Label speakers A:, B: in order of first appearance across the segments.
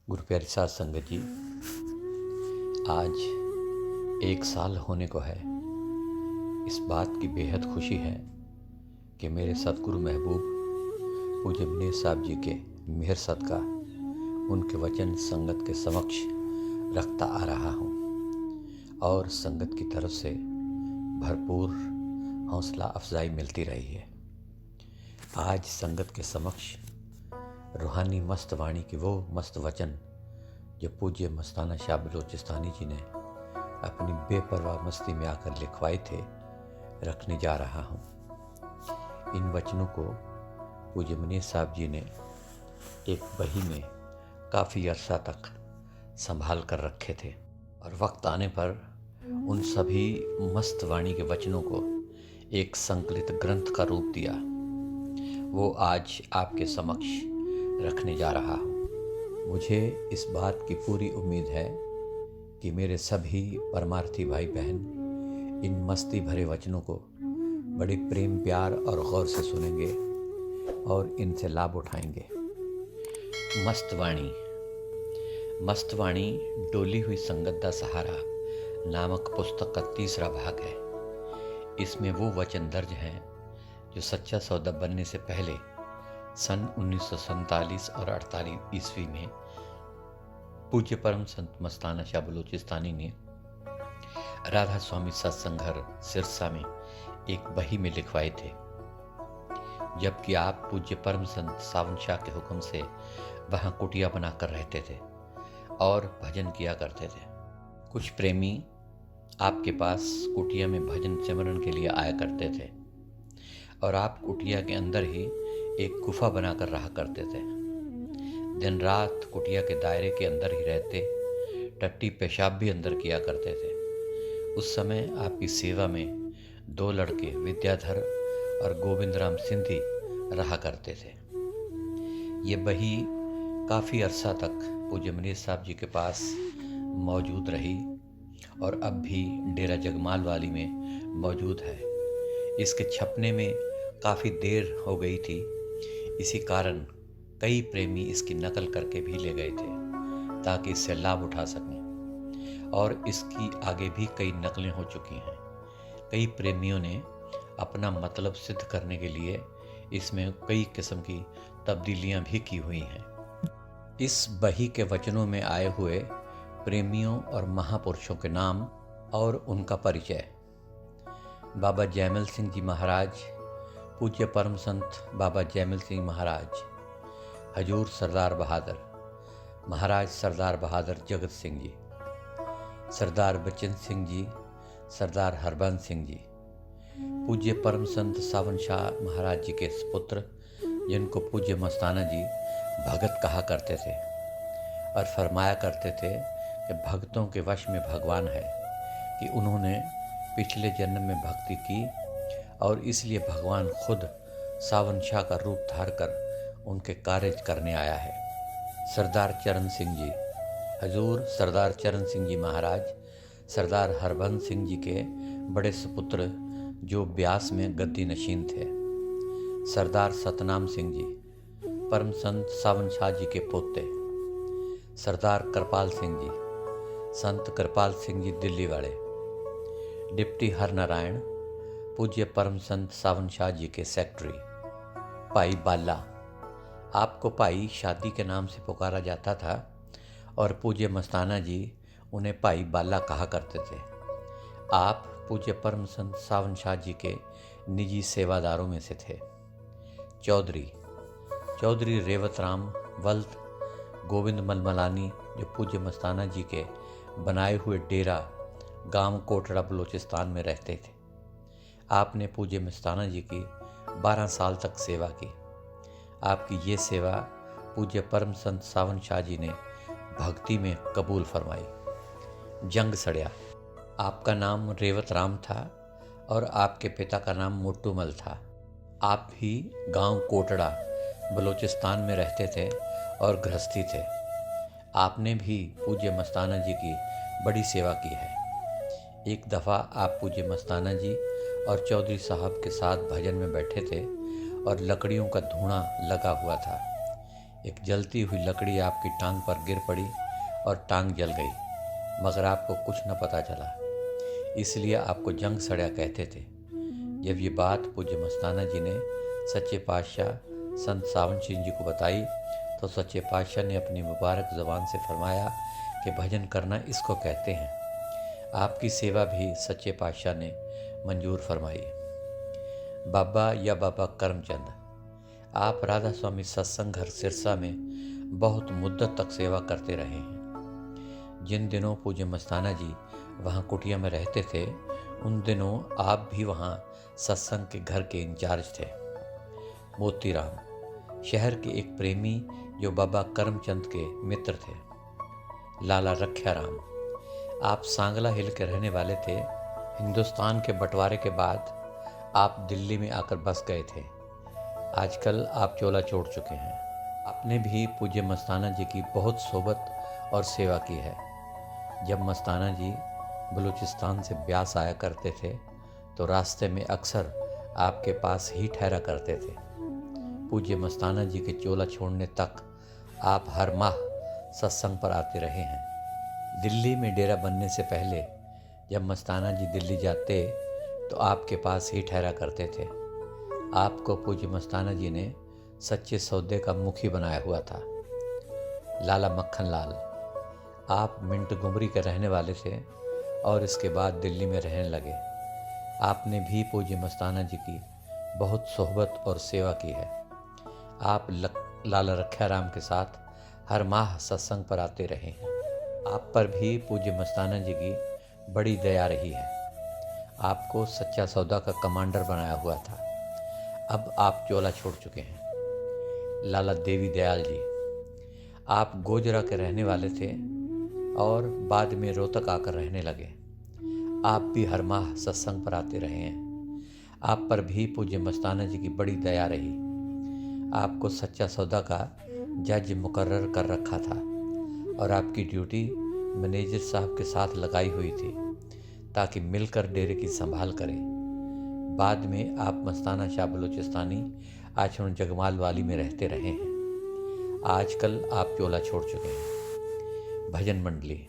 A: गुरु प्यारी साध संगत जी, आज 1 साल होने को है। इस बात की बेहद खुशी है कि मेरे सतगुरु महबूब पूज्य मनीष साहब जी के मेहर सदका उनके वचन संगत के समक्ष रखता आ रहा हूँ और संगत की तरफ से भरपूर हौसला अफजाई मिलती रही है। आज संगत के समक्ष रूहानी मस्त वाणी की वो मस्त वचन जो पूज्य मस्ताना शाह बलोचिस्तानी जी ने अपनी बेपरवाह मस्ती में आकर लिखवाए थे, रखने जा रहा हूँ। इन वचनों को पूज्य मनीष साहब जी ने एक बही में काफ़ी अरसा तक संभाल कर रखे थे और वक्त आने पर उन सभी मस्त वाणी के वचनों को एक संकलित ग्रंथ का रूप दिया। वो आज आपके समक्ष रखने जा रहा हूँ। मुझे इस बात की पूरी उम्मीद है कि मेरे सभी परमार्थी भाई बहन इन मस्ती भरे वचनों को बड़े प्रेम प्यार और गौर से सुनेंगे और इनसे लाभ उठाएंगे। मस्तवाणी डोली हुई संगत दा सहारा नामक पुस्तक का तीसरा भाग है। इसमें वो वचन दर्ज हैं जो सच्चा सौदा बनने से पहले सन 1947 और 48 ईस्वी में पूज्य परम संत मस्ताना शाह बलोचिस्तानी ने राधा स्वामी सत्संग घर सिरसा में एक बही में लिखवाए थे, जबकि आप पूज्य परम संत सावन शाह के हुक्म से वहां कुटिया बनाकर रहते थे और भजन किया करते थे। कुछ प्रेमी आपके पास कुटिया में भजन सिमरन के लिए आया करते थे और आप कुटिया के अंदर ही एक गुफा बनाकर रहा करते थे। दिन रात कुटिया के दायरे के अंदर ही रहते, टट्टी पेशाब भी अंदर किया करते थे। उस समय आपकी सेवा में 2 लड़के विद्याधर और गोविंद राम सिंधी रहा करते थे। ये बही काफ़ी अरसा तक पूज्य मनीष साहब जी के पास मौजूद रही और अब भी डेरा जगमाल वाली में मौजूद है। इसके छपने में काफ़ी देर हो गई थी, इसी कारण कई प्रेमी इसकी नकल करके भी ले गए थे ताकि इससे लाभ उठा सकें, और इसकी आगे भी कई नकलें हो चुकी हैं। कई प्रेमियों ने अपना मतलब सिद्ध करने के लिए इसमें कई किस्म की तब्दीलियां भी की हुई हैं। इस बही के वचनों में आए हुए प्रेमियों और महापुरुषों के नाम और उनका परिचय: बाबा जयमल सिंह जी महाराज, पूज्य परम संत बाबा जयमल सिंह महाराज, हजूर सरदार बहादुर महाराज, सरदार बहादुर जगत सिंह जी, सरदार बच्चन सिंह जी, सरदार हरबंस सिंह जी, पूज्य परम संत सावन शाह महाराज जी के पुत्र जिनको पूज्य मस्ताना जी भगत कहा करते थे और फरमाया करते थे कि भक्तों के वश में भगवान है, कि उन्होंने पिछले जन्म में भक्ति की और इसलिए भगवान खुद सावन शाह का रूप धार कर उनके कार्य करने आया है। सरदार चरण सिंह जी, हजूर सरदार चरण सिंह जी महाराज, सरदार हरबंस सिंह जी के बड़े सुपुत्र जो ब्यास में गद्दी नशीन थे। सरदार सतनाम सिंह जी, परम संत सावन शाह जी के पोते। सरदार कृपाल सिंह जी, संत कृपाल सिंह जी दिल्ली वाले। डिप्टी हरनारायण, पूज्य परम संत सावन शाह जी के सेक्रेटरी। भाई बाला, आपको भाई शादी के नाम से पुकारा जाता था और पूज्य मस्ताना जी उन्हें भाई बाला कहा करते थे। आप पूज्य परम संत सावन शाह जी के निजी सेवादारों में से थे। चौधरी रेवत राम वल्द गोविंद मलमलानी, जो पूज्य मस्ताना जी के बनाए हुए डेरा गांव कोटड़ा बलोचिस्तान में रहते थे। आपने पूज्य मस्ताना जी की 12 साल तक सेवा की। आपकी ये सेवा पूज्य परम संत सावन शाह जी ने भक्ति में कबूल फरमाई। जंग सड़िया, आपका नाम रेवत राम था और आपके पिता का नाम मोटूमल था। आप भी गांव कोटड़ा बलोचिस्तान में रहते थे और गृहस्थी थे। आपने भी पूज्य मस्ताना जी की बड़ी सेवा की है। एक दफ़ा आप पूज्य मस्ताना जी और चौधरी साहब के साथ भजन में बैठे थे और लकड़ियों का धुआं लगा हुआ था। एक जलती हुई लकड़ी आपकी टांग पर गिर पड़ी और टांग जल गई, मगर आपको कुछ न पता चला, इसलिए आपको जंग सड़िया कहते थे। जब ये बात पूज्य मस्ताना जी ने सच्चे पातशाह संत सावन सिंह जी को बताई तो सच्चे पातशाह ने अपनी मुबारक ज़बान से फरमाया कि भजन करना इसको कहते हैं। आपकी सेवा भी सच्चे पातशाह ने मंजूर फरमाई। बाबा या बाबा करमचंद, आप राधा स्वामी सत्संग घर सिरसा में बहुत मुद्दत तक सेवा करते रहे हैं। जिन दिनों पूज्य मस्ताना जी वहाँ कुटिया में रहते थे, उन दिनों आप भी वहाँ सत्संग के घर के इंचार्ज थे। मोतीराम, शहर के एक प्रेमी जो बाबा करमचंद के मित्र थे। लाला रख्याराम, आप सांगला हिल के रहने वाले थे। हिंदुस्तान के बंटवारे के बाद आप दिल्ली में आकर बस गए थे। आजकल आप चोला छोड़ चुके हैं। आपने भी पूज्य मस्ताना जी की बहुत सोबत और सेवा की है। जब मस्ताना जी बलूचिस्तान से ब्यास आया करते थे तो रास्ते में अक्सर आपके पास ही ठहरा करते थे। पूज्य मस्ताना जी के चोला छोड़ने तक आप हर माह सत्संग पर आते रहे हैं। दिल्ली में डेरा बनने से पहले जब मस्ताना जी दिल्ली जाते तो आपके पास ही ठहरा करते थे। आपको पूज्य मस्ताना जी ने सच्चे सौदे का मुखी बनाया हुआ था। लाला मक्खन लाल, आप मिंटगुमरी के रहने वाले थे और इसके बाद दिल्ली में रहने लगे। आपने भी पूज्य मस्ताना जी की बहुत सोहबत और सेवा की है। आप लाला रख्याराम के साथ हर माह सत्संग पर आते रहे हैं। आप पर भी पूज्य मस्ताना जी की बड़ी दया रही है। आपको सच्चा सौदा का कमांडर बनाया हुआ था। अब आप चोला छोड़ चुके हैं। लाला देवी दयाल जी, आप गोजरा के रहने वाले थे और बाद में रोहतक आकर रहने लगे। आप भी हर माह सत्संग पर आते रहे हैं। आप पर भी पूज्य मस्ताना जी की बड़ी दया रही। आपको सच्चा सौदा का जज मुकर्रर कर रखा था और आपकी ड्यूटी मैनेजर साहब के साथ लगाई हुई थी ताकि मिलकर डेरे की संभाल करें। बाद में आप मस्ताना शाह बलूचिस्तानी आश्रम जगमाल वाली में रहते रहे हैं। आजकल आप चोला छोड़ चुके हैं। भजन मंडली,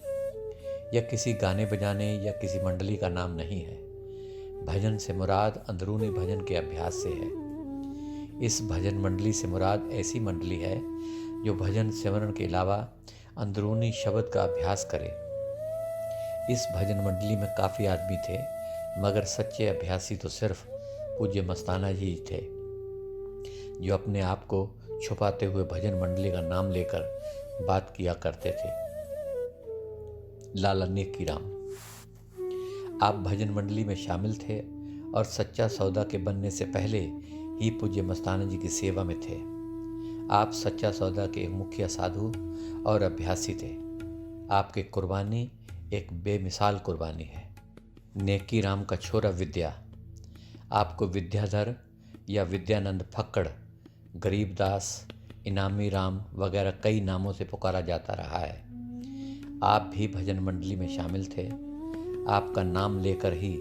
A: यह किसी गाने बजाने या किसी मंडली का नाम नहीं है। भजन से मुराद अंदरूनी भजन के अभ्यास से है। इस भजन मंडली से मुराद ऐसी मंडली है जो भजन सिमरन के अलावा अंदरूनी शब्द का अभ्यास करे। इस भजन मंडली में काफ़ी आदमी थे, मगर सच्चे अभ्यासी तो सिर्फ पूज्य मस्ताना जी थे, जो अपने आप को छुपाते हुए भजन मंडली का नाम लेकर बात किया करते थे। लाला नेकी राम, आप भजन मंडली में शामिल थे और सच्चा सौदा के बनने से पहले ही पूज्य मस्ताना जी की सेवा में थे। आप सच्चा सौदा के एक मुखिया साधु और अभ्यासी थे। आपकी कुर्बानी एक बेमिसाल कुर्बानी है। नेकी राम का छोरा विद्या, आपको विद्याधर या विद्यानंद फक्कड़, गरीबदास, इनामी राम वगैरह कई नामों से पुकारा जाता रहा है। आप भी भजन मंडली में शामिल थे। आपका नाम लेकर ही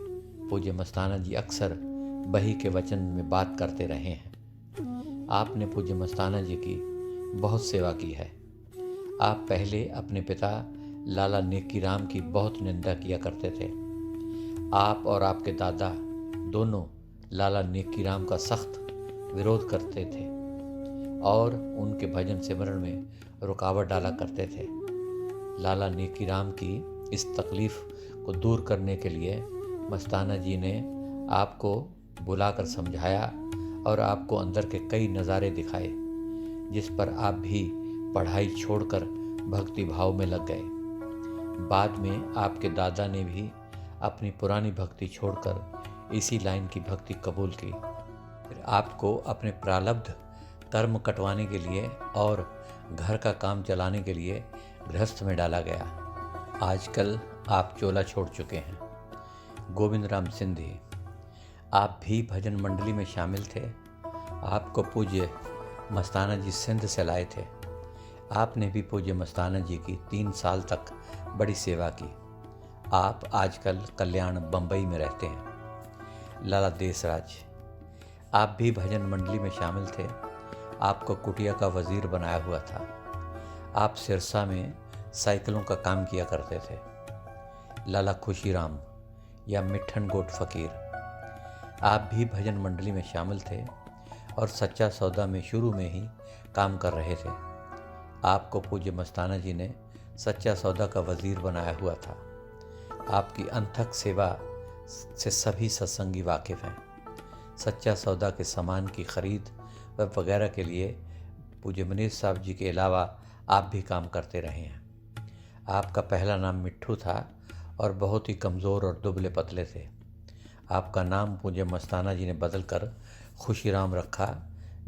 A: पूज्य मस्ताना जी अक्सर बही के वचन में बात करते रहे हैं। आपने पूज्य मस्ताना जी की बहुत सेवा की है। आप पहले अपने पिता लाला नेकी राम की बहुत निंदा किया करते थे। आप और आपके दादा दोनों लाला नेकी राम का सख्त विरोध करते थे और उनके भजन सिमरन में रुकावट डाला करते थे। लाला नेकी राम की इस तकलीफ को दूर करने के लिए मस्ताना जी ने आपको बुलाकर समझाया और आपको अंदर के कई नज़ारे दिखाए, जिस पर आप भी पढ़ाई छोड़कर भक्ति भाव में लग गए। बाद में आपके दादा ने भी अपनी पुरानी भक्ति छोड़कर इसी लाइन की भक्ति कबूल की। फिर आपको अपने प्रारब्ध कर्म कटवाने के लिए और घर का काम चलाने के लिए गृहस्थ में डाला गया। आजकल आप चोला छोड़ चुके हैं। गोविंद राम सिंधी, आप भी भजन मंडली में शामिल थे। आपको पूज्य मस्ताना जी सिंध से लाए थे। आपने भी पूज्य मस्ताना जी की 3 साल तक बड़ी सेवा की। आप आजकल कल्याण बम्बई में रहते हैं। लाला देसराज, आप भी भजन मंडली में शामिल थे। आपको कुटिया का वजीर बनाया हुआ था। आप सिरसा में साइकिलों का काम किया करते थे। लाला खुशीराम या मिठन गोट फकीर, आप भी भजन मंडली में शामिल थे और सच्चा सौदा में शुरू में ही काम कर रहे थे। आपको पूज्य मस्ताना जी ने सच्चा सौदा का वजीर बनाया हुआ था। आपकी अनथक सेवा से सभी सत्संगी वाकिफ़ हैं। सच्चा सौदा के सामान की खरीद व वगैरह के लिए पूज्य मनीष साहब जी के अलावा आप भी काम करते रहे हैं। आपका पहला नाम मिट्ठू था और बहुत ही कमज़ोर और दुबले पतले थे। आपका नाम पूज्य मस्ताना जी ने बदल कर खुशीराम रखा,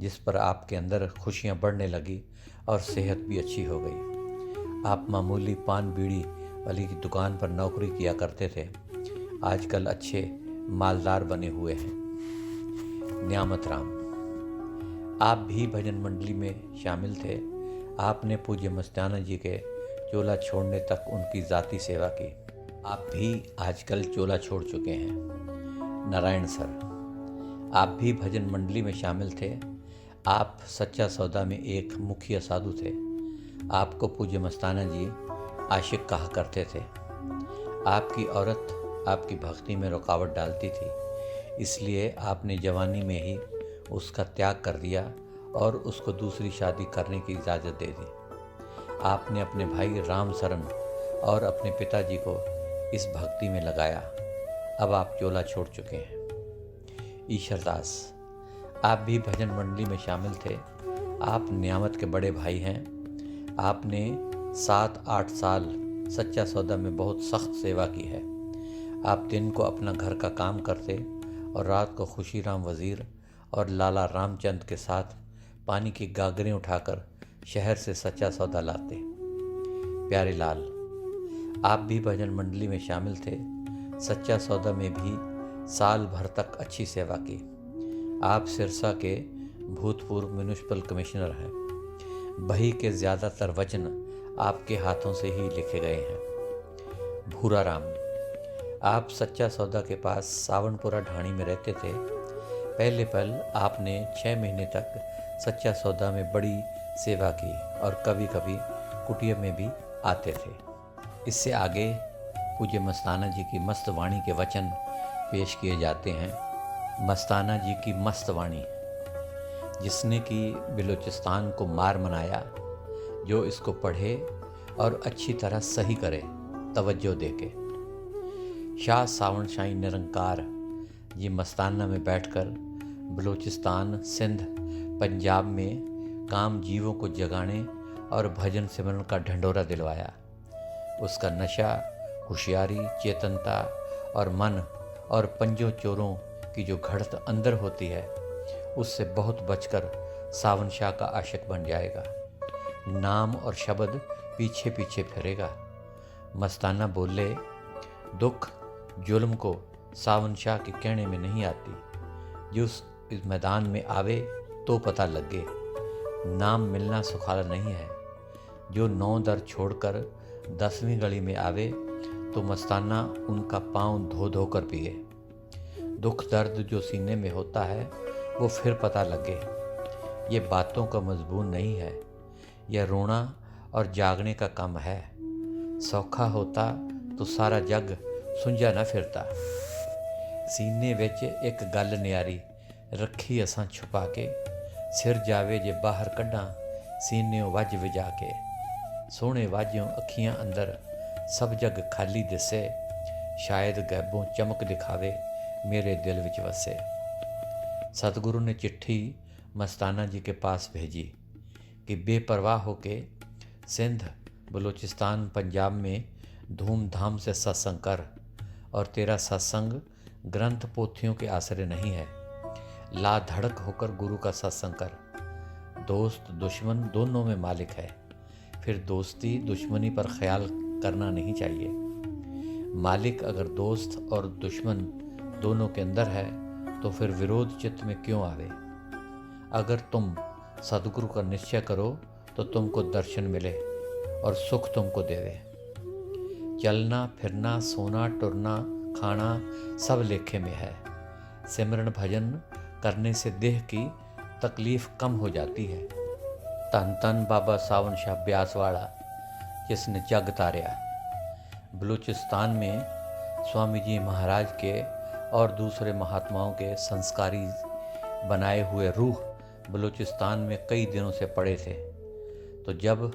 A: जिस पर आपके अंदर खुशियाँ बढ़ने लगी और सेहत भी अच्छी हो गई। आप मामूली पान बीड़ी वाली की दुकान पर नौकरी किया करते थे, आजकल अच्छे मालदार बने हुए हैं। न्यामत राम, आप भी भजन मंडली में शामिल थे। आपने पूज्य मस्ताना जी के चोला छोड़ने तक उनकी ज़ाती सेवा की। आप भी आजकल चोला छोड़ चुके हैं। नारायण सर, आप भी भजन मंडली में शामिल थे। आप सच्चा सौदा में एक मुखिया साधु थे। आपको पूज्य मस्ताना जी आशिक कहा करते थे। आपकी औरत आपकी भक्ति में रुकावट डालती थी, इसलिए आपने जवानी में ही उसका त्याग कर दिया और उसको दूसरी शादी करने की इजाज़त दे दी। आपने अपने भाई राम सरन और अपने पिताजी को इस भक्ति में लगाया। अब आप चोला छोड़ चुके हैं। ईश्वरदास, आप भी भजन मंडली में शामिल थे। आप नियामत के बड़े भाई हैं। आपने 7-8 साल सच्चा सौदा में बहुत सख्त सेवा की है। आप दिन को अपना घर का काम करते और रात को खुशीराम वज़ीर और लाला रामचंद के साथ पानी की गागरें उठाकर शहर से सच्चा सौदा लाते। प्यारे लाल, आप भी भजन मंडली में शामिल थे। सच्चा सौदा में भी साल भर तक अच्छी सेवा की। आप सिरसा के भूतपूर्व म्यूनिसिपल कमिश्नर हैं। बही के ज़्यादातर वचन आपके हाथों से ही लिखे गए हैं। भूरा राम, आप सच्चा सौदा के पास सावनपुरा ढाणी में रहते थे। पहले पल आपने 6 महीने तक सच्चा सौदा में बड़ी सेवा की और कभी कभी कुटिया में भी आते थे। इससे आगे पूज्य मस्ताना जी की मस्त वाणी के वचन पेश किए जाते हैं। मस्ताना जी की मस्त वाणी, जिसने कि बलूचिस्तान को मार मनाया, जो इसको पढ़े और अच्छी तरह सही करे तवज्जो देके। शाह सावन शाही निरंकार ये मस्ताना में बैठकर बलूचिस्तान, सिंध, पंजाब में काम जीवों को जगाने और भजन सिमरन का ढंढोरा दिलवाया। उसका नशा, होशियारी, चेतनता और मन और पंजों चोरों की जो घड़त अंदर होती है, उससे बहुत बचकर सावन शाह का आशिक बन जाएगा। नाम और शब्द पीछे पीछे फिरेगा। मस्ताना बोले, दुख जुल्म को सावन शाह के कहने में नहीं आती। जो इस मैदान में आवे तो पता लगे। नाम मिलना सुखाला नहीं है। जो 9 दर छोड़कर 10वीं गली में आवे तो मस्ताना उनका पाँव धो धो कर पिए। दुख दर्द जो सीने में होता है वो फिर पता लगे। ये बातों का मजबूर नहीं है, यह रोना और जागने का काम है। सौखा होता तो सारा जग सुंझा न फिरता। सीने विच एक गल न्यारी रखी असां छुपा के, सिर जावे जे बाहर कड्डां सीनियों वज विजा के। सोहणे वाजियों अखियां अंदर सब जग खाली दिसे, शायद गैबों चमक दिखावे मेरे दिल विच वसे। सतगुरु ने चिट्ठी मस्ताना जी के पास भेजी कि बेपरवाह होके सिंध, बलूचिस्तान, पंजाब में धूमधाम से सत्संग कर, और तेरा सत्संग ग्रंथ पोथियों के आश्रय नहीं है। ला धड़क होकर गुरु का सत्संग कर। दोस्त दुश्मन दोनों में मालिक है, फिर दोस्ती दुश्मनी पर ख्याल करना नहीं चाहिए। मालिक अगर दोस्त और दुश्मन दोनों के अंदर है तो फिर विरोध चित्त में क्यों आवे। अगर तुम सदगुरु का निश्चय करो तो तुमको दर्शन मिले और सुख तुमको देवे। चलना फिरना, सोना टुरना, खाना सब लेखे में है। सिमरन भजन करने से देह की तकलीफ कम हो जाती है। धन धन बाबा सावन शाह ब्यासवाड़ा जिसने जग तारया। बलूचिस्तान में स्वामी जी महाराज के और दूसरे महात्माओं के संस्कारी बनाए हुए रूह बलूचिस्तान में कई दिनों से पड़े थे। तो जब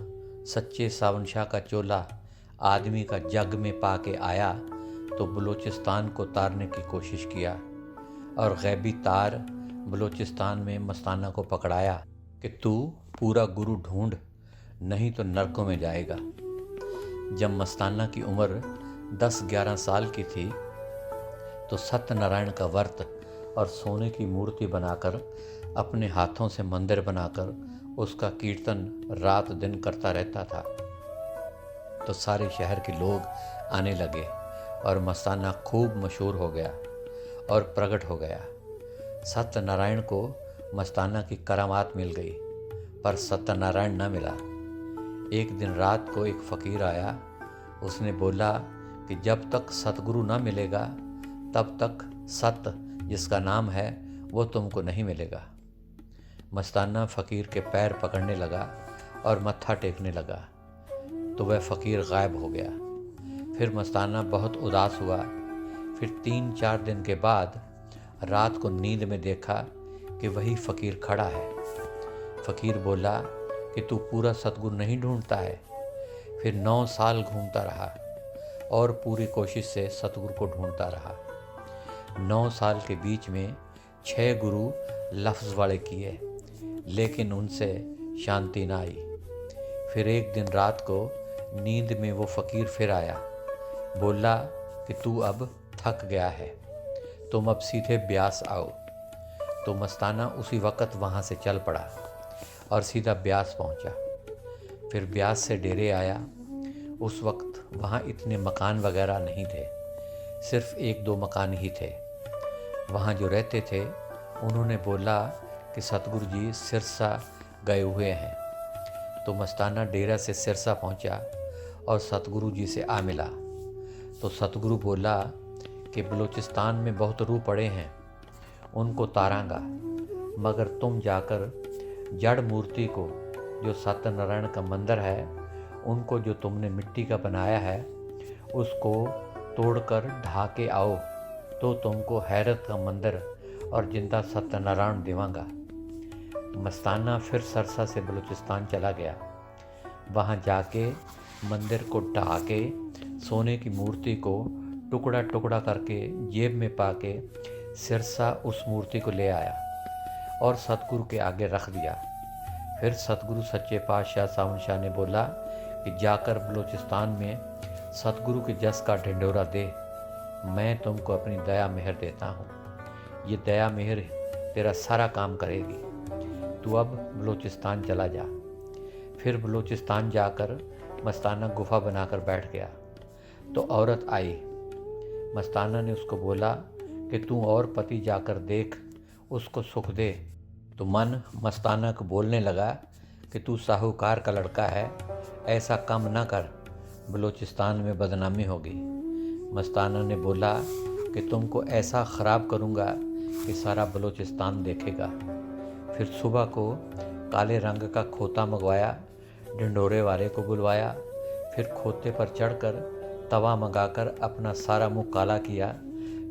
A: सच्चे सावन शाह का चोला आदमी का जग में पाके आया तो बलूचिस्तान को तारने की कोशिश किया और गैबी तार बलूचिस्तान में मस्ताना को पकड़ाया कि तू पूरा गुरु ढूंढ, नहीं तो नरकों में जाएगा। जब मस्ताना की उम्र 10-11 साल की थी तो सत्यनारायण का व्रत और सोने की मूर्ति बनाकर अपने हाथों से मंदिर बनाकर उसका कीर्तन रात दिन करता रहता था। तो सारे शहर के लोग आने लगे और मस्ताना खूब मशहूर हो गया और प्रकट हो गया। सत्यनारायण को मस्ताना की करामात मिल गई, पर सत्यनारायण न मिला। एक दिन रात को एक फ़कीर आया। उसने बोला कि जब तक सतगुरु न मिलेगा तब तक सत्य जिसका नाम है वो तुमको नहीं मिलेगा। मस्ताना फ़कीर के पैर पकड़ने लगा और मत्था टेकने लगा तो वह फ़कीर गायब हो गया। फिर मस्ताना बहुत उदास हुआ। फिर 3-4 दिन के बाद रात को नींद में देखा कि वही फ़कीर खड़ा है। फ़कीर बोला कि तू पूरा सतगुरु नहीं ढूंढता है। फिर 9 साल घूमता रहा और पूरी कोशिश से सतगुरु को ढूंढता रहा। 9 साल के बीच में 6 गुरु लफ्ज़ वाले किए, लेकिन उनसे शांति ना आई। फिर एक दिन रात को नींद में वो फ़कीर फिर आया। बोला कि तू अब थक गया है, तुम अब सीधे ब्यास आओ। तो मस्ताना उसी वक़्त वहाँ से चल पड़ा और सीधा ब्यास पहुँचा। फिर ब्यास से डेरे आया। उस वक्त वहाँ इतने मकान वगैरह नहीं थे, सिर्फ 1-2 मकान ही थे। वहाँ जो रहते थे उन्होंने बोला कि सतगुरु जी सिरसा गए हुए हैं। तो मस्ताना डेरा से सिरसा पहुँचा और सतगुरु जी से आ मिला। तो सतगुरु बोला कि बलूचिस्तान में बहुत रूह पड़े हैं, उनको तारांगा, मगर तुम जाकर जड़ मूर्ति को जो सत्यनारायण का मंदिर है, उनको जो तुमने मिट्टी का बनाया है उसको तोड़कर ढा के आओ तो तुमको हैरत का मंदिर और जिंदा सत्यनारायण देवांगा। मस्ताना फिर सरसा से बलूचिस्तान चला गया। वहाँ जाके मंदिर को ढहा के सोने की मूर्ति को टुकड़ा टुकड़ा करके जेब में पाके सिरसा उस मूर्ति को ले आया और सतगुरु के आगे रख दिया। फिर सतगुरु सच्चे पातशाह सावन शाह ने बोला कि जाकर बलूचिस्तान में सतगुरु के जस का ढिंढोरा दे, मैं तुमको अपनी दया मेहर देता हूँ। ये दया मेहर तेरा सारा काम करेगी। तू अब बलूचिस्तान चला जा। फिर बलूचिस्तान जाकर मस्ताना गुफा बनाकर बैठ गया। तो औरत आई। मस्ताना ने उसको बोला कि तू और पति जाकर देख, उसको सुख दे। तो मन मस्ताना को बोलने लगा कि तू साहूकार का लड़का है, ऐसा काम ना कर, बलूचिस्तान में बदनामी होगी। मस्ताना ने बोला कि तुमको ऐसा ख़राब करूँगा कि सारा बलूचिस्तान देखेगा। फिर सुबह को काले रंग का खोता मंगवाया, ढिंढोरे वाले को बुलवाया। फिर खोते पर चढ़कर तवा मंगाकर अपना सारा मुंह काला किया।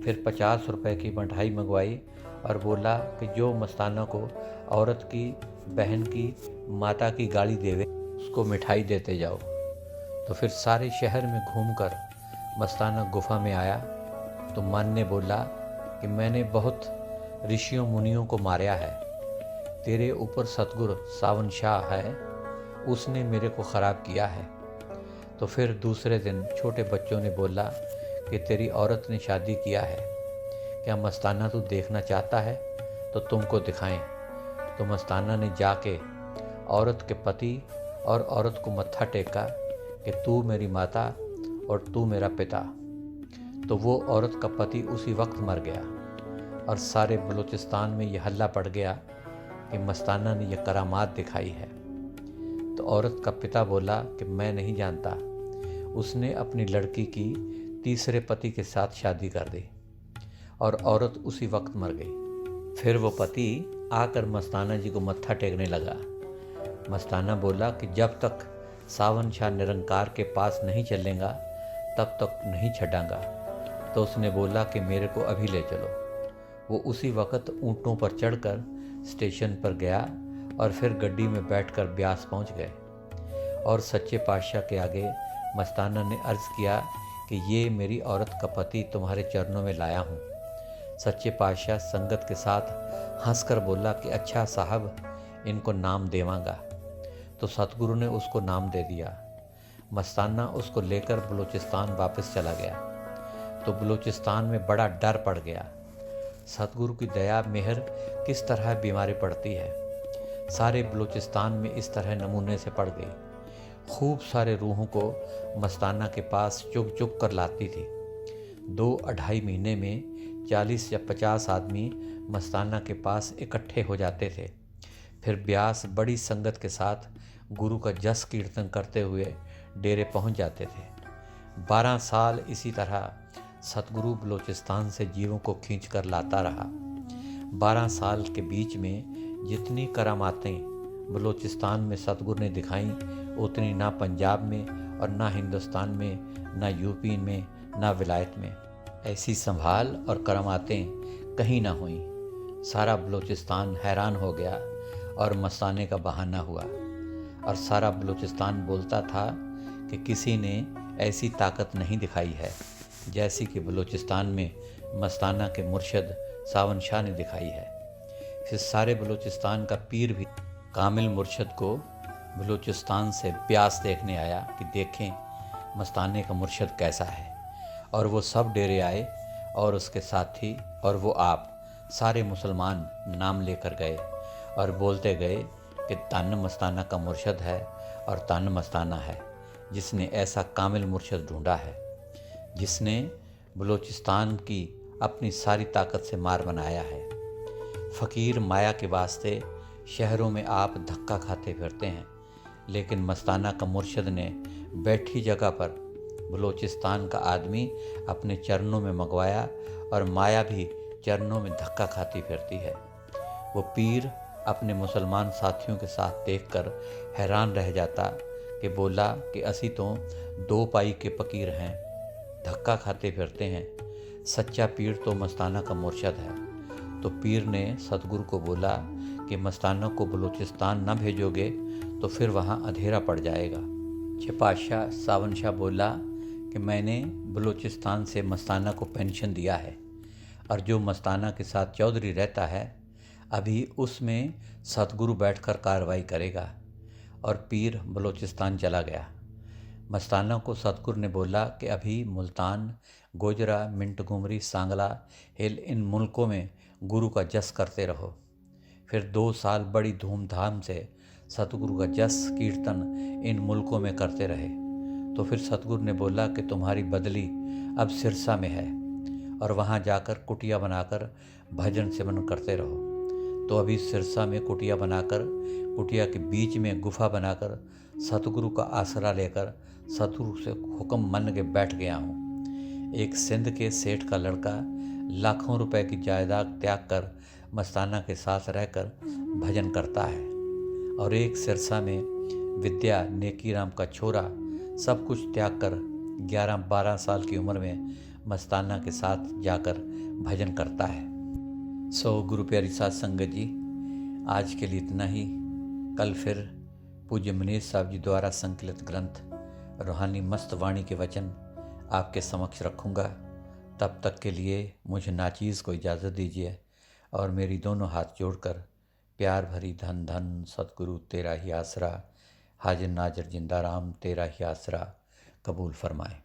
A: फिर 50 रुपए की मिठाई मंगवाई और बोला कि जो मस्ताना को औरत की, बहन की, माता की गाली देवे उसको मिठाई देते जाओ। तो फिर सारे शहर में घूमकर मस्ताना गुफा में आया। तो मन ने बोला कि मैंने बहुत ऋषियों मुनियों को मारा है, तेरे ऊपर सतगुरु सावन शाह है, उसने मेरे को ख़राब किया है। तो फिर दूसरे दिन छोटे बच्चों ने बोला कि तेरी औरत ने शादी किया है, क्या मस्ताना तू देखना चाहता है तो तुमको दिखाएं। तो मस्ताना ने जाके औरत के पति और औरत को मत्था टेका कि तू मेरी माता और तू मेरा पिता। तो वो औरत का पति उसी वक्त मर गया और सारे बलूचिस्तान में ये हल्ला पड़ गया कि मस्ताना ने यह करामात दिखाई है। तो औरत का पिता बोला कि मैं नहीं जानता, उसने अपनी लड़की की तीसरे पति के साथ शादी कर दी और औरत उसी वक्त मर गई। फिर वो पति आकर मस्ताना जी को मत्था टेकने लगा। मस्ताना बोला कि जब तक सावन शाह निरंकार के पास नहीं चलेगा तब तक नहीं छड़ांगा। तो उसने बोला कि मेरे को अभी ले चलो। वो उसी वक्त ऊँटों पर चढ़कर स्टेशन पर गया और फिर गड्डी में बैठकर ब्यास पहुंच गए और सच्चे पातशाह के आगे मस्ताना ने अर्ज़ किया कि ये मेरी औरत का पति तुम्हारे चरणों में लाया हूँ। सच्चे पातशाह संगत के साथ हंसकर बोला कि अच्छा साहब, इनको नाम देवांगा। तो सतगुरु ने उसको नाम दे दिया। मस्ताना उसको लेकर बलूचिस्तान वापस चला गया। तो बलूचिस्तान में बड़ा डर पड़ गया। सतगुरु की दया मेहर किस तरह बीमारी पड़ती है। सारे बलूचिस्तान में इस तरह नमूने से पड़ गई। खूब सारे रूहों को मस्ताना के पास चुग चुग कर लाती थी। 2-2.5 महीने में 40 या 50 आदमी मस्ताना के पास इकट्ठे हो जाते थे। फिर ब्यास बड़ी संगत के साथ गुरु का जस कीर्तन करते हुए डेरे पहुंच जाते थे। 12 साल इसी तरह सतगुरु बलूचिस्तान से जीवों को खींच कर लाता रहा। 12 साल के बीच में जितनी करामातें बलूचिस्तान में सतगुरु ने दिखाई उतनी ना पंजाब में और ना हिंदुस्तान में, ना यूपी में, ना विलायत में ऐसी संभाल और करामातें कहीं ना हुई। सारा बलूचिस्तान हैरान हो गया और मस्ताने का बहाना हुआ और सारा बलूचिस्तान बोलता था कि किसी ने ऐसी ताकत नहीं दिखाई है जैसी कि बलूचिस्तान में मस्ताना के मुर्शद सावन शाह ने दिखाई है। फिर सारे बलूचिस्तान का पीर भी कामिल मुर्शद को बलूचिस्तान से ब्यास देखने आया कि देखें मस्ताने का मुर्शद कैसा है। और वो सब डेरे आए और उसके साथी और वो आप सारे मुसलमान नाम लेकर गए और बोलते गए कि तन मस्ताना का मुर्शद है और तन मस्ताना है जिसने ऐसा कामिल मुर्शद ढूंढा है, जिसने बलूचिस्तान की अपनी सारी ताकत से मार बनाया है। फ़कीर माया के वास्ते शहरों में आप धक्का खाते फिरते हैं, लेकिन मस्ताना का मुर्शद ने बैठी जगह पर बलूचिस्तान का आदमी अपने चरणों में मंगवाया और माया भी चरणों में धक्का खाती फिरती है। वो पीर अपने मुसलमान साथियों के साथ देखकर हैरान रह जाता कि बोला कि असी तो 2 पाई के फ़कीर हैं, धक्का खाते फिरते हैं, सच्चा पीर तो मस्ताना का मुर्शद है। तो पीर ने सतगुरु को बोला कि मस्ताना को बलूचिस्तान न भेजोगे तो फिर वहाँ अंधेरा पड़ जाएगा। पातशाह सावन शाह बोला कि मैंने बलूचिस्तान से मस्ताना को पेंशन दिया है और जो मस्ताना के साथ चौधरी रहता है अभी उसमें सतगुरु बैठकर कार्रवाई करेगा। और पीर बलूचिस्तान चला गया। मस्ताना को सतगुरु ने बोला कि अभी मुल्तान, गोजरा, मिंटगुमरी, सांगला, हिल इन मुल्कों में गुरु का जस करते रहो। फिर 2 साल बड़ी धूमधाम से सतगुरु का जस कीर्तन इन मुल्कों में करते रहे। तो फिर सतगुरु ने बोला कि तुम्हारी बदली अब सिरसा में है और वहाँ जाकर कुटिया बनाकर भजन सिमरन करते रहो। तो अभी सिरसा में कुटिया बनाकर, कुटिया के बीच में गुफा बनाकर सतगुरु का आसरा लेकर सतगुरु से हुक्म मान के बैठ गया हूँ। एक सिंध के सेठ का लड़का लाखों रुपए की जायदाद त्याग कर मस्ताना के साथ रहकर भजन करता है और एक सिरसा में विद्या नेकीराम का छोरा सब कुछ त्याग कर 11-12 साल की उम्र में मस्ताना के साथ जाकर भजन करता है। गुरु प्यारी साध संगत जी, आज के लिए इतना ही। कल फिर पूज्य मनीष साहब जी द्वारा संकलित ग्रंथ रूहानी मस्त वाणी के वचन आपके समक्ष रखूँगा। तब तक के लिए मुझे नाचीज़ को इजाज़त दीजिए और मेरी दोनों हाथ जोड़कर प्यार भरी धन धन सतगुरु तेरा ही आसरा, हाजिर नाजर जिंदा राम तेरा ही आसरा कबूल फरमाएं।